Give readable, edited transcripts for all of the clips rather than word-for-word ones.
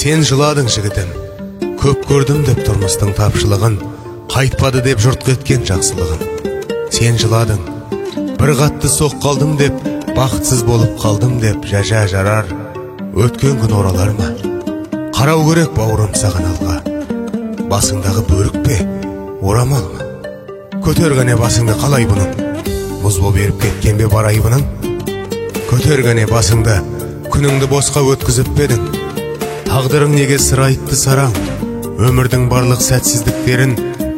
Сен жыладың жігітім, көп көрдім деп тұрмыстың тапшылығын, қайтпады деп жұрт кеткен жақсылығын. Сен жыладың, бір қатты соқ қалдым деп, бақытсыз болып қалдым деп, жажа жарар, өткен күн оралар ма? Қарау керек бауырым саған алға, басыңдағы бөрік пе, орамал ма? Көтергәне басыңды қалай бұның, мұз боп еріп кеткен бе бар айбының? Көтергәне басыңды, күніңді босқа өткізіп бедің. Тағдырың неге сыр айтты сараң, өмірдің барлық сәтсіздіктерін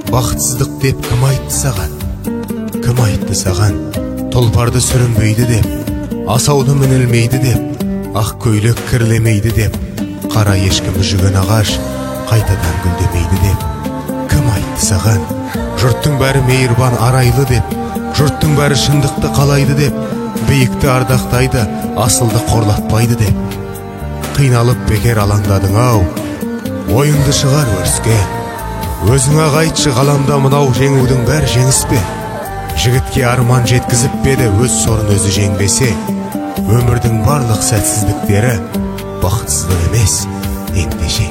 бақытсыздық деп кім айтты саған? Кім айтты саған? Тұлпарды сүрінбейді деп, асауды мінілмейді деп, ақ көйлек кірлемейді деп, қара ешкім жүген ағаш қайтадан гүлдемейді деп. Кім айтты саған? Жұрттың бәрі мейірбан арайлы деп, жұрттың бәрі шындықты қалайды деп, биікті ардақтайды, асылды қорлатпайды деп. Қиналып бекер алаңдадың ау, ойыңды шығар өріске. Өзіңе айтшы ғаламда мынау жеңудің бәр жеңіс пе? Жігітке арман жеткізіп беді, өз сорын өзі жеңбесе, өмірдің барлық сәтсіздіктері бақытсыздық емес, ендеше.